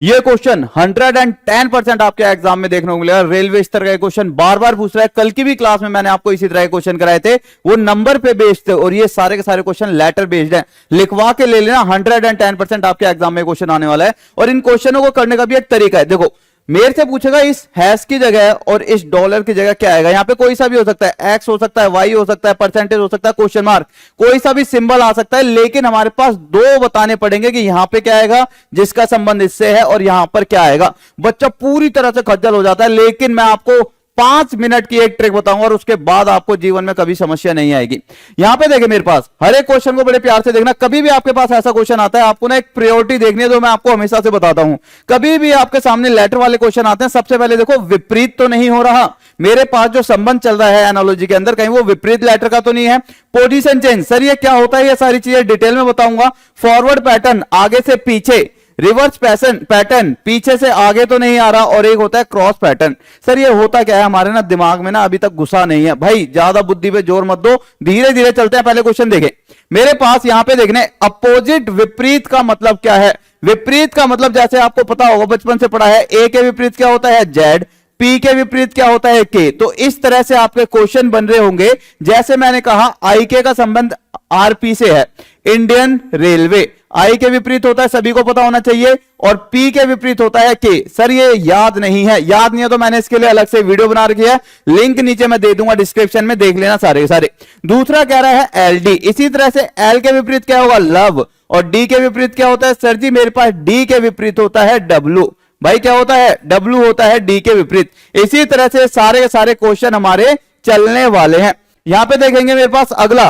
ये क्वेश्चन 110% आपके एग्जाम में देखने को मिलेगा। रेलवे स्तर का क्वेश्चन बार बार पूछ रहा है। कल की भी क्लास में मैंने आपको इसी तरह के क्वेश्चन कराए थे, वो नंबर पे बेस्ड थे, और ये सारे के सारे क्वेश्चन लेटर बेस्ड हैं। लिखवा के ले लेना, 110% आपके एग्जाम में क्वेश्चन आने वाला है। और इन क्वेश्चनों को करने का भी एक तरीका है। देखो, मेरे से पूछेगा इस हैश की जगह और इस डॉलर की जगह क्या आएगा। यहां पे कोई सा भी हो सकता है, एक्स हो सकता है, वाई हो सकता है, परसेंटेज हो सकता है, क्वेश्चन मार्क, कोई सा भी सिंबल आ सकता है। लेकिन हमारे पास दो बताने पड़ेंगे कि यहां पे क्या आएगा जिसका संबंध इससे है, और यहां पर क्या आएगा। बच्चा पूरी तरह से खज्जल हो जाता है। लेकिन मैं आपको 5 मिनट की एक ट्रिक बताऊंगा और उसके बाद आपको जीवन में कभी समस्या नहीं आएगी। यहां पे देखिए, मेरे पास हर एक क्वेश्चन को बड़े प्यार से देखना। कभी भी आपके पास ऐसा क्वेश्चन आता है, आपको ना एक प्रायोरिटी देखनी है, जो मैं आपको हमेशा से बताता हूं। कभी भी आपके सामने लेटर वाले क्वेश्चन आते हैं, सबसे पहले देखो विपरीत तो नहीं हो रहा। मेरे पास जो संबंध चल रहा है एनालॉजी के अंदर, कहीं वो विपरीत लेटर का तो नहीं है। पोजीशन चेंज, सर ये क्या होता है, ये सारी चीजें डिटेल में बताऊंगा। फॉरवर्ड पैटर्न, आगे से पीछे। रिवर्स पैटर्न, पीछे से आगे तो नहीं आ रहा। और एक होता है क्रॉस पैटर्न। सर ये होता क्या है, हमारे ना दिमाग में ना अभी तक घुसा नहीं है। भाई ज्यादा बुद्धि पे जोर मत दो, धीरे धीरे चलते हैं। पहले क्वेश्चन देखें मेरे पास, यहां पे देखने अपोजिट, विपरीत का मतलब क्या है। विपरीत का मतलब जैसे आपको पता होगा, बचपन से पढ़ा है, ए के विपरीत क्या होता है, जेड। पी के विपरीत क्या होता है, के। तो इस तरह से आपके क्वेश्चन बन रहे होंगे। जैसे मैंने कहा आई के का संबंध आरपी से है, इंडियन रेलवे। आई के विपरीत होता है, सभी को पता होना चाहिए, और पी के विपरीत होता है के। सर ये याद नहीं है, याद नहीं है तो मैंने इसके लिए अलग से वीडियो बना रखी है, लिंक नीचे मैं दे दूंगा डिस्क्रिप्शन में, देख लेना सारे सारे। दूसरा कह रहा है एलडी। इसी तरह से एल के विपरीत क्या होगा, लव। और डी के विपरीत क्या होता है, सर जी मेरे पास डी के विपरीत होता है डब्लू। भाई क्या होता है, डब्लू होता है डी के विपरीत। इसी तरह से सारे के सारे क्वेश्चन हमारे चलने वाले हैं। यहां पे देखेंगे मेरे पास अगला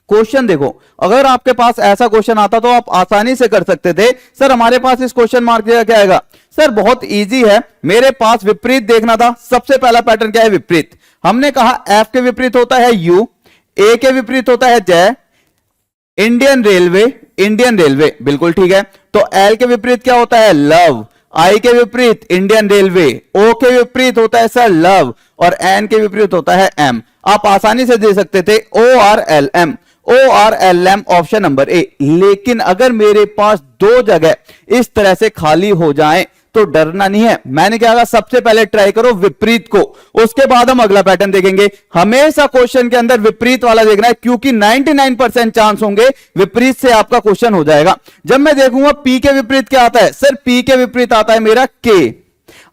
क्वेश्चन। देखो, अगर आपके पास ऐसा क्वेश्चन आता तो आप आसानी से कर सकते थे। सर हमारे पास इस क्वेश्चन मार्क की जगह क्या आएगा। सर बहुत इजी है, मेरे पास विपरीत देखना था। सबसे पहला पैटर्न क्या है, विपरीत। हमने कहा एफ के विपरीत होता है यू, ए के विपरीत होता है जय, इंडियन रेलवे बिल्कुल ठीक है। तो एल के विपरीत क्या होता है, लव। आई के विपरीत इंडियन रेलवे, ओ के विपरीत होता है सर लव, और एन के विपरीत होता है एम। आप आसानी से दे सकते थे ORLM, ORLM ऑप्शन नंबर ए। लेकिन अगर मेरे पास दो जगह इस तरह से खाली हो जाएं तो डरना नहीं है। मैंने क्या कहा, सबसे पहले ट्राई करो विपरीत को, उसके बाद हम अगला पैटर्न देखेंगे। हमेशा क्वेश्चन के अंदर विपरीत वाला देखना है, क्योंकि 99% चांस होंगे विपरीत से आपका क्वेश्चन हो जाएगा। जब मैं देखूंगा पी के विपरीत क्या आता है, सर पी के विपरीत आता है मेरा के।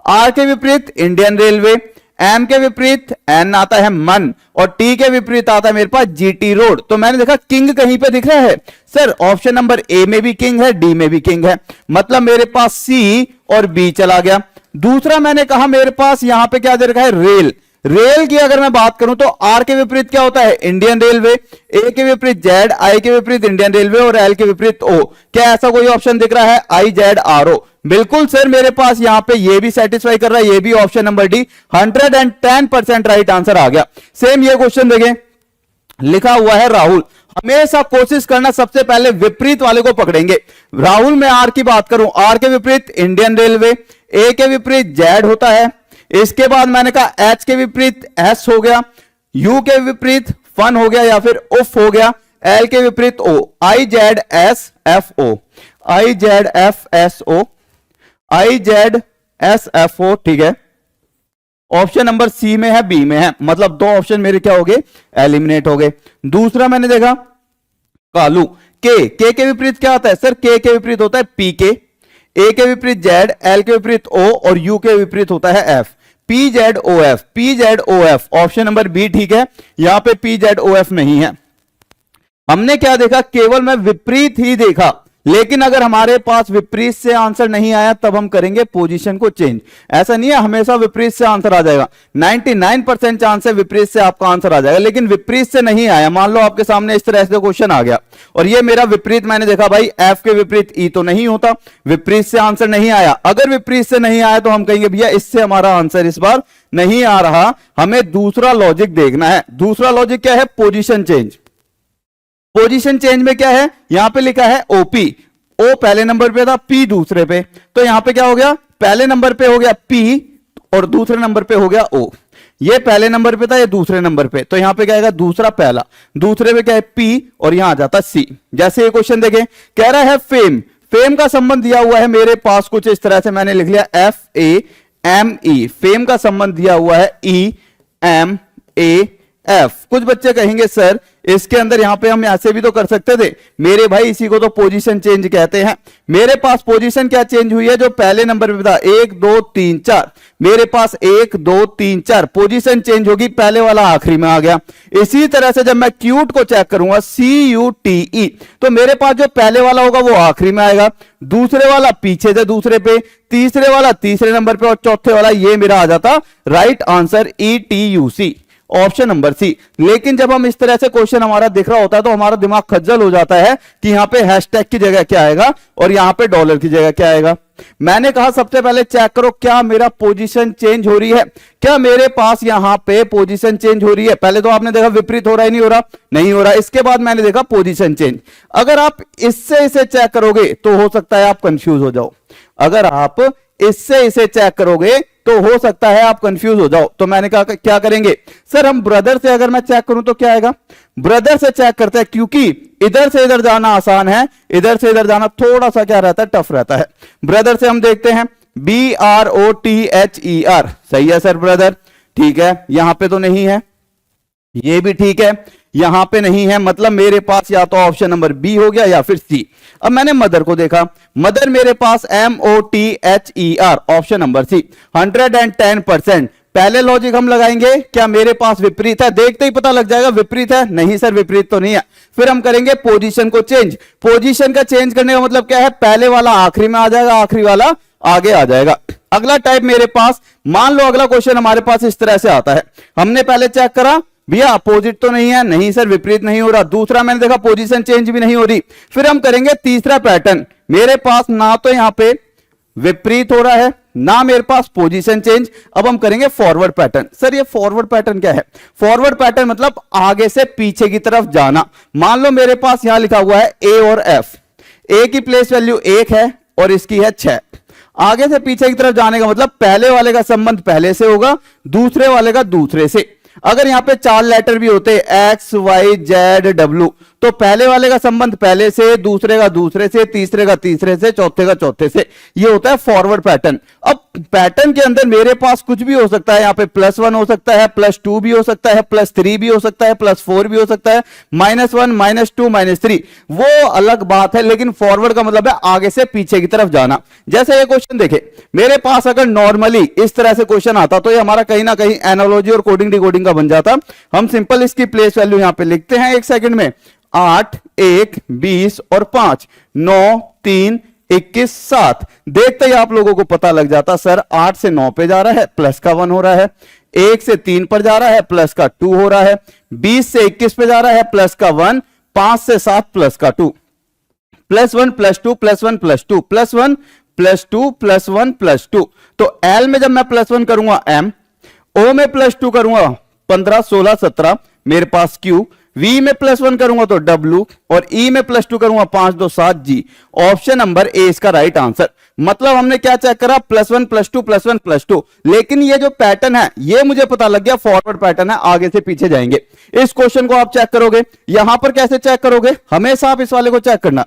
आर के विपरीत इंडियन रेलवे, एम के विपरीत एन आता है मन, और टी के विपरीत आता है मेरे पास जीटी रोड। तो मैंने देखा किंग कहीं पे दिख रहा है, सर ऑप्शन नंबर ए में भी किंग है, डी में भी किंग है, मतलब मेरे पास सी और बी चला गया। दूसरा मैंने कहा मेरे पास यहां पे क्या दे रखा है, रेल। रेल की अगर मैं बात करूं तो आर के विपरीत क्या होता है, इंडियन रेलवे। ए के विपरीत जेड, आई के विपरीत इंडियन रेलवे, और एल के विपरीत ओ। क्या ऐसा कोई ऑप्शन दिख रहा है, आई जेड आर ओ। बिल्कुल सर, मेरे पास यहां पे ये भी सेटिस्फाई कर रहा है, ये भी option number D 110% right answer आ गया। सेम ये क्वेश्चन देखें, लिखा हुआ है राहुल। हमेशा कोशिश करना सबसे पहले विपरीत वाले को पकड़ेंगे। राहुल में आर की बात करूं, आर के विपरीत इंडियन रेलवे, ए के विपरीत जेड होता है। इसके बाद मैंने कहा एच के विपरीत एस हो गया, यू के विपरीत फन हो गया या फिर उफ हो गया, एल के विपरीत O, I Z S F O, I Z F S O, I Z S F O, ठीक है। ऑप्शन नंबर सी में है, बी में है, मतलब दो ऑप्शन मेरे क्या हो गए, एलिमिनेट हो गए। दूसरा मैंने देखा कालू। के विपरीत क्या आता है, सर के विपरीत होता है पी के, ए के विपरीत जेड, एल के विपरीत ओ, और यू के विपरीत होता है F. P Z O F, P Z O F, option number B ठीक है। यहां पे पी जेड ओ एफ नहीं है। हमने क्या देखा, केवल मैं विपरीत ही देखा। लेकिन अगर हमारे पास विपरीत से आंसर नहीं आया तब हम करेंगे पोजीशन को चेंज। ऐसा नहीं है हमेशा विपरीत से आंसर आ जाएगा, 99% चांस है विपरीत से आपका आंसर आ जाएगा। लेकिन विपरीत से नहीं आया, मान लो आपके सामने इस तरह से क्वेश्चन आ गया और ये मेरा विपरीत, मैंने देखा भाई एफ के विपरीत ई तो नहीं होता, विपरीत से आंसर नहीं आया। अगर विपरीत से नहीं आया तो हम कहेंगे भैया इससे हमारा आंसर इस बार नहीं आ रहा, हमें दूसरा लॉजिक देखना है। दूसरा लॉजिक क्या है, पोजीशन चेंज। पोजीशन चेंज में क्या है, यहां पे लिखा है ओपी, ओ पहले नंबर पे था, पी दूसरे पे, तो यहां पे क्या हो गया, पहले नंबर पे हो गया पी और दूसरे नंबर पे हो गया ओ। ये पहले नंबर पे था, ये दूसरे नंबर पे, तो यहां पे क्या आएगा, दूसरा पहला, दूसरे पे क्या है पी और यहां आ जाता सी। जैसे ये क्वेश्चन देखें, कह रहा है फेम। फेम का संबंध दिया हुआ है मेरे पास कुछ इस तरह से, मैंने लिख लिया FAME, फेम का संबंध दिया हुआ है EMAF। कुछ बच्चे कहेंगे सर इसके अंदर यहां पे हम ऐसे भी तो कर सकते थे। मेरे भाई इसी को तो पोजीशन चेंज कहते हैं। मेरे पास पोजीशन क्या चेंज हुई है, जो पहले नंबर पे था 1 2 3 4, मेरे पास 1 2 3 4 पोजीशन चेंज होगी, पहले वाला आखिरी में आ गया। इसी तरह से जब मैं क्यूट को चेक करूंगा CUTE, तो मेरे पास जो पहले वाला होगा वो आखिरी में आएगा, दूसरे वाला पीछे से दूसरे पे, तीसरे वाला तीसरे नंबर पे और चौथे वाला ये मेरा आ जाता right answer ETUC, option number C. लेकिन जब हम इस तरह से क्वेश्चन हमारा दिख रहा होता है तो हमारा दिमाग खज्जल हो जाता है कि यहां पे हैशटैग की जगह क्या आएगा और यहां पे डॉलर की जगह क्या आएगा। मैंने कहा सबसे पहले चेक करो क्या मेरा पोजीशन चेंज हो रही है, क्या मेरे पास यहां पे पोजीशन चेंज हो रही है। पहले तो आपने देखा विपरीत हो रहा है, नहीं हो रहा, नहीं हो रहा। इसके बाद मैंने देखा पोजीशन चेंज। अगर आप इससे इसे चेक करोगे तो हो सकता है आप कंफ्यूज हो जाओ, अगर आप इससे इसे चेक करोगे तो हो सकता है आप कंफ्यूज हो जाओ। तो मैंने कहा क्या करेंगे सर, हम ब्रदर से अगर मैं चेक करूं तो क्या आएगा, ब्रदर से चेक करते हैं, क्योंकि इधर से इधर जाना आसान है, इधर से इधर जाना थोड़ा सा क्या रहता है, टफ रहता है। ब्रदर से हम देखते हैं BROTHER, सही है सर ब्रदर, ठीक है। यहां पे तो नहीं है, ये भी ठीक है, यहां पे नहीं है, मतलब मेरे पास या तो ऑप्शन नंबर बी हो गया या फिर सी। अब मैंने मदर को देखा, मदर मेरे पास MOTHER, ऑप्शन नंबर सी, 110%। पहले लॉजिक हम लगाएंगे, क्या मेरे पास विपरीत है, देखते ही पता लग जाएगा विपरीत है, नहीं सर विपरीत तो नहीं है। फिर हम करेंगे पोजीशन को चेंज, पोजीशन का चेंज करने का मतलब क्या है, पहले वाला आखिरी में आ जाएगा, आखिरी वाला आगे आ जाएगा। अगला टाइप मेरे पास, मान लो अगला क्वेश्चन हमारे पास इस तरह से आता है, हमने पहले चेक करा भैया अपोजिट तो नहीं है, नहीं सर विपरीत नहीं हो रहा। दूसरा मैंने देखा पोजीशन चेंज भी नहीं हो रही। फिर हम करेंगे तीसरा पैटर्न, मेरे पास ना तो यहां पे विपरीत हो रहा है ना मेरे पास पोजीशन चेंज। अब हम करेंगे फॉरवर्ड पैटर्न। सर ये फॉरवर्ड पैटर्न क्या है, फॉरवर्ड पैटर्न मतलब आगे से पीछे की तरफ जाना। मान लो मेरे पास यहां लिखा हुआ है A और F, A की प्लेस वैल्यू 1 है और इसकी है 6। आगे से पीछे की तरफ जाने का मतलब पहले वाले का संबंध पहले से होगा, दूसरे वाले का दूसरे से। अगर यहां पे 4 लेटर भी होते X Y Z W, तो पहले वाले का संबंध पहले से, दूसरे का दूसरे से, तीसरे का तीसरे से, चौथे का चौथे से। ये होता है फॉरवर्ड पैटर्न। अब पैटर्न के अंदर मेरे पास कुछ भी हो सकता है, यहां पे +1 हो सकता है, +2 भी हो सकता है, +3 भी हो सकता है, +4 भी हो सकता है, -1 -2 -3, वो अलग बात है। लेकिन फॉरवर्ड का मतलब है आगे से पीछे की तरफ जाना। जैसे ये क्वेश्चन देखे, मेरे पास अगर नॉर्मली इस तरह से क्वेश्चन आता तो ये हमारा कहीं ना कहीं एनालॉजी और कोडिंग डिकोडिंग का बन जाता। हम सिंपल इसकी प्लेस वैल्यू यहां पे लिखते हैं 1 सेकंड में, 8 1 20 और 5 9 3 21 7। देखते ही आप लोगों को पता लग जाता सर 8 से 9 पे जा रहा है, प्लस का 1 हो रहा है, 1 से 3 पर जा रहा है, प्लस का 2 हो रहा है, 20 से 21 पे जा रहा है, प्लस का 1, 5 से 7 प्लस का 2, +1 +2 +1 +2 +1 +2 +1 +2। तो L में जब मैं +1 करूंगा M, O में +2 करूंगा 15 16 17 मेरे पास Q, V में +1 करूंगा तो W और E में +2 करूंगा 5 2 7 G। ऑप्शन नंबर ए इसका राइट आंसर। मतलब हमने क्या चेक करा, +1 +2 +1 +2। लेकिन ये जो पैटर्न है ये मुझे पता लग गया फॉरवर्ड पैटर्न है, आगे से पीछे जाएंगे। इस क्वेश्चन को आप चेक करोगे, यहां पर कैसे चेक करोगे, हमेशा आप इस वाले को चेक करना,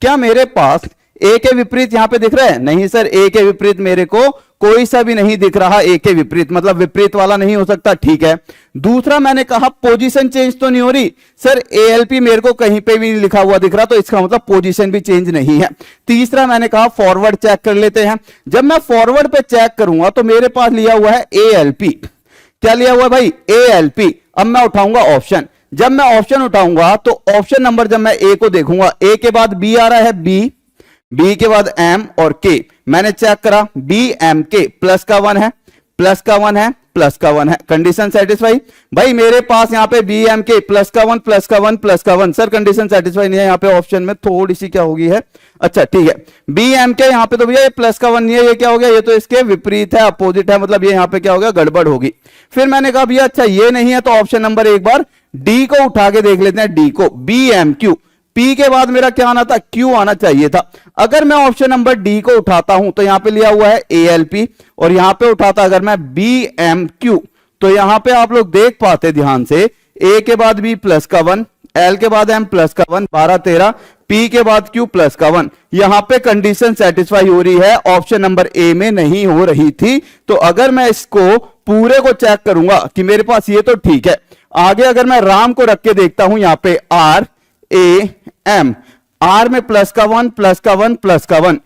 क्या मेरे पास ए के विपरीत यहां पे दिख रहा है, नहीं सर ए के विपरीत मेरे को कोई सा भी नहीं दिख रहा। ए के विपरीत मतलब विपरीत वाला नहीं हो सकता, ठीक है। दूसरा मैंने कहा पोजीशन चेंज तो नहीं हो रही, सर ALP मेरे को कहीं पे भी लिखा हुआ दिख रहा, तो इसका मतलब पोजीशन भी चेंज नहीं है। तीसरा मैंने कहा फॉरवर्ड चेक कर लेते हैं। जब मैं फॉरवर्ड पे चेक करूंगा तो मेरे पास लिया हुआ है ALP, क्या लिया हुआ है भाई ALP। अब मैं उठाऊंगा ऑप्शन, जब मैं ऑप्शन उठाऊंगा तो ऑप्शन नंबर जब मैं A को देखूंगा, A के बाद B आ रहा है, B के बाद M और K। मैंने चेक करा BMK, प्लस का 1 है, प्लस का 1 है, प्लस का 1 है, कंडीशन सेटिस्फाई। भाई मेरे पास यहां पे BMK प्लस का 1 प्लस का 1 प्लस का 1, सर कंडीशन सेटिस्फाई नहीं है। यहां पे ऑप्शन में थोड़ी सी क्या होगी है, अच्छा ठीक है BMK यहां पे तो भैया ये प्लस का 1 नहीं है, ये क्या हो गया, ये तो इसके विपरीत है, अपोजिट है, मतलब ये यहां पे क्या हो गया, गड़बड़ होगी। फिर मैंने कहा भैया अच्छा ये नहीं है, तो ऑप्शन नंबर एक बार D को उठा के देख लेते हैं, D को BMQ, P के बाद मेरा क्या आना था, Q आना चाहिए था। अगर मैं ऑप्शन नंबर D को उठाता हूं तो यहां पे लिया हुआ है ALP और यहां पे उठाता अगर मैं BMQ, तो यहां पे आप लोग देख पाते ध्यान से, A के बाद B प्लस का 1, L के बाद M प्लस का 1, 12 13, P के बाद Q प्लस का 1। यहां पे कंडीशन सेटिस्फाई हो रही है, ऑप्शन नंबर ए में नहीं हो रही थी। तो अगर मैं इसको पूरे को चेक करूंगा कि मेरे पास ये तो ठीक है, आगे अगर मैं राम को रख के देखता हूं यहां पे R A M, R में प्लस का 1 प्लस का 1 प्लस का 1,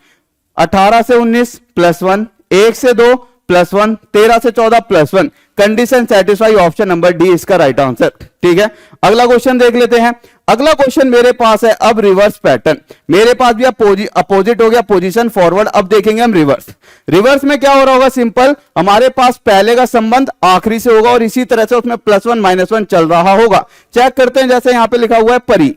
18 से 19 प्लस 1, 1 से 2 प्लस 1, 13 से 14 plus 1। Condition satisfy, option number D इसका राइट आंसर। ठीक है, अगला क्वेश्चन देख लेते हैं। अगला क्वेश्चन मेरे पास है अब रिवर्स पैटर्न। मेरे पास भी अपोजिट हो गया, पोजीशन फॉरवर्ड। अब देखेंगे हम रिवर्स। रिवर्स में क्या हो रहा होगा, सिंपल, हमारे पास पहले का संबंध आखिरी से होगा और इसी तरह से उसमें प्लस 1 माइनस 1 चल रहा होगा। चेक करते हैं, जैसे यहां पे लिखा हुआ है परी,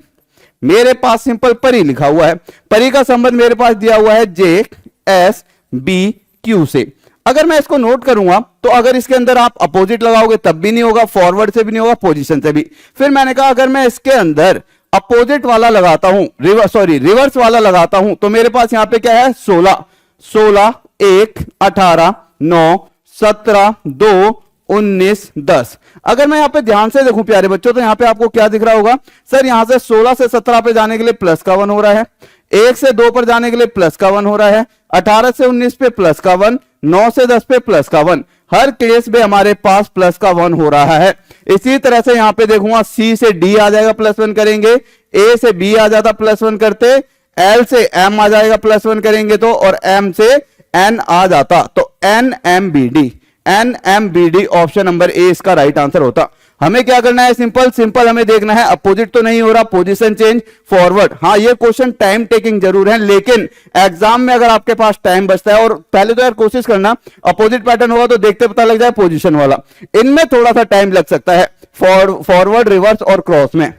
मेरे पास सिंपल परी लिखा हुआ है, परी का संबंध मेरे पास दिया हुआ है जे एस बी क्यू से। अगर मैं इसको नोट करूंगा तो अगर इसके अंदर आप अपोजिट लगाओगे तब भी नहीं होगा, फॉरवर्ड से भी नहीं होगा, पोजीशन से भी। फिर मैंने कहा अगर मैं इसके अंदर अपोजिट वाला लगाता हूं, रिवर्स वाला लगाता हूं, तो मेरे पास यहां पे क्या है 16, 1 18 9 17 2 19 10। अगर मैं यहां पे ध्यान से देखूं प्यारे बच्चों, तो यहां पे आपको क्या दिख रहा होगा, सर यहां से 16 से 17 पे जाने के लिए प्लस का 1 हो रहा है, 1 से 2 पर जाने के लिए प्लस का 1 हो रहा है, 18 से 19 पे प्लस का 1, 9 से 10 पे प्लस का 1। हर केस में हमारे पास प्लस का 1 हो रहा है। इसी तरह से यहां पे देखूंगा सी से डी आ जाएगा प्लस 1 करेंगे, ए से बी आ जाता प्लस 1 करते, एल से एम आ जाएगा प्लस 1 करेंगे तो, और एम से एन आ जाता, तो N M B D, N M B D option number A इसका राइट आंसर होता। हमें क्या करना है, सिंपल हमें देखना है अपोजिट तो नहीं हो रहा, पोजीशन चेंज, फॉरवर्ड। हाँ, ये क्वेश्चन टाइम टेकिंग जरूर है, लेकिन एग्जाम में अगर आपके पास टाइम बचता है, और पहले तो यार कोशिश करना अपोजिट पैटर्न होगा तो देखते पता लग जाए पोजीशन वाला, इनमें थोड़ा सा टाइम लग सकता है, फॉरवर्ड, रिवर्स और क्रॉस में।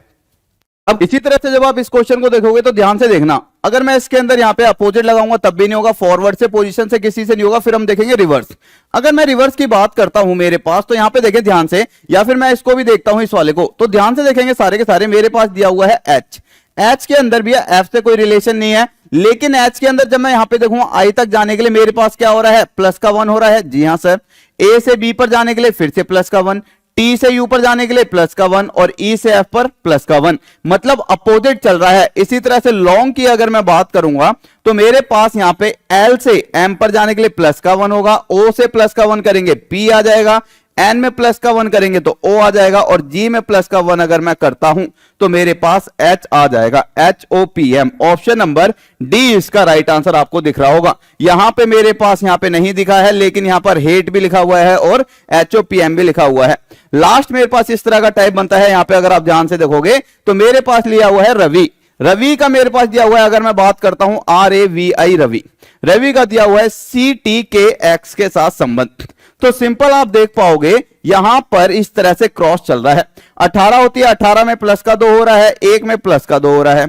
अब इसी तरह से जब आप इस क्वेश्चन को देखोगे तो ध्यान से देखना, अगर मैं इसके अंदर यहां पे अपोजिट लगाऊंगा तब भी नहीं होगा, फॉरवर्ड से, पोजीशन से, किसी से नहीं होगा। फिर हम देखेंगे रिवर्स। अगर मैं रिवर्स की बात करता हूं मेरे पास, तो यहां पे देखें ध्यान से, या फिर मैं इसको भी देखता हूं इस वाले को, तो ध्यान से देखेंगे सारे के सारे मेरे पास दिया हुआ है एच। एच के अंदर भी एफ से कोई रिलेशन नहीं है, लेकिन एच के अंदर जब मैं यहां पे देखूंगा आई तक जाने के लिए मेरे पास क्या हो रहा है, प्लस का 1 हो रहा है। जी हां सर। ए से बी पर जाने के लिए फिर से प्लस का 1, टी से यू पर जाने के लिए प्लस का 1, और ई से एफ पर प्लस का 1, मतलब अपोजिट चल रहा है। इसी तरह से लॉन्ग की अगर मैं बात करूंगा तो मेरे पास यहां पे एल से एम पर जाने के लिए प्लस का 1 होगा, ओ से प्लस का 1 करेंगे पी आ जाएगा, एन में प्लस का 1 करेंगे तो ओ आ जाएगा, और जी में प्लस का 1 अगर मैं करता हूं तो मेरे पास एच आ जाएगा, H O P M. Option number D इसका राइट आंसर आपको दिख रहा होगा। यहां पे मेरे पास यहां पे नहीं दिखा है, लेकिन यहां पर हेट भी लिखा हुआ है और एच ओ पी एम भी लिखा हुआ है। लास्ट मेरे पास इस तरह का टाइप बनता है, यहां पे अगर आप ध्यान से देखोगे तो मेरे पास लिया हुआ है रवि। रवि का मेरे पास दिया हुआ है, अगर मैं बात करता हूं आर ए वी आई रवि, रवि का दिया हुआ है सी टी के एक्स के साथ संबंध। तो सिंपल आप देख पाओगे यहां पर इस तरह से क्रॉस चल रहा है। 18 होती है, 18 में प्लस का 2 हो रहा है, 1 में प्लस का 2 हो रहा है,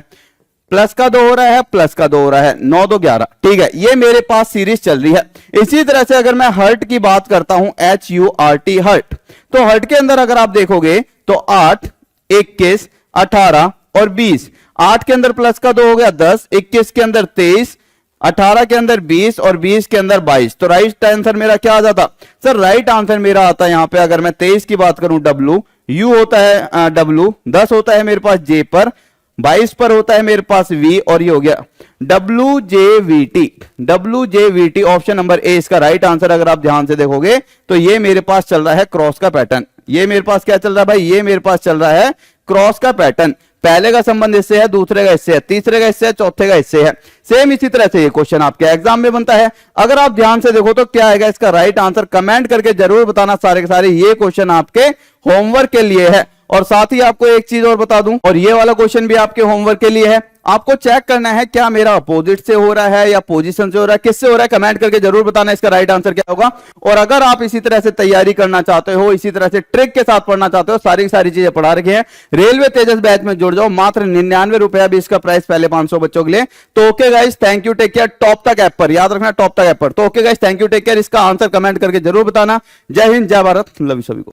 प्लस का 2 हो रहा है, प्लस का 2 हो रहा है, 9 2 11। ठीक है, ये मेरे पास सीरीज चल रही है। इसी तरह से अगर मैं हर्ट की बात करता हूं, H U R T hurt, तो हर्ट के अंदर अगर आप देखोगे तो 8 21 18 और 20, 8 के अंदर प्लस का 2 हो गया 10, 21 के अंदर 23, 18 के अंदर 20 और 20 के अंदर 22। तो राइट आंसर मेरा क्या आ जाता, सर राइट आंसर मेरा आता है यहां पे, अगर मैं 23 की बात करूं डब्ल्यू, यू होता है डब्ल्यू, 10 होता है मेरे पास जे पर, 22 पर होता है मेरे पास वी, और ये हो गया W J we T, W J we T. Option number A इसका राइट आंसर। अगर आप ध्यान से देखोगे तो ये मेरे पास चल रहा है क्रॉस का पैटर्न। ये मेरे पास क्या चल रहा है भाई, ये मेरे पास चल रहा है क्रॉस का पैटर्न। पहले का संबंध इससे है, दूसरे का इससे है, तीसरे का इससे है, चौथे का इससे है। सेम इसी तरह से ये क्वेश्चन आपके एग्जाम में बनता है। अगर आप ध्यान से देखो तो क्या आएगा इसका राइट आंसर, कमेंट करके जरूर बताना सारे के सारे। ये क्वेश्चन आपके होमवर्क के लिए है। और साथ ही आपको एक चीज और बता दूं, और ये वाला क्वेश्चन भी आपके होमवर्क के लिए है। आपको चेक करना है क्या मेरा अपोजिट से हो रहा है या पोजीशन से हो रहा है, किससे हो रहा है, कमेंट करके जरूर बताना इसका राइट आंसर क्या होगा। और अगर आप इसी तरह से तैयारी करना चाहते हो, इसी तरह से ट्रिक के साथ पढ़ना चाहते हो, सारी सारी चीजें पढ़ा रखी हैं, रेलवे तेजस बैच में जुड़ जाओ। मात्र 99 रुपया भी इसका प्राइस, पहले 500 बच्चों के लिए। तो okay guys, thank you, take care. Top तक ऐप पर याद रखना, टॉप तक ऐप पर। तो okay guys, thank you, take care. इसका आंसर कमेंट करके जरूर बताना। जय हिंद, जय भारत, लव यू सभी को।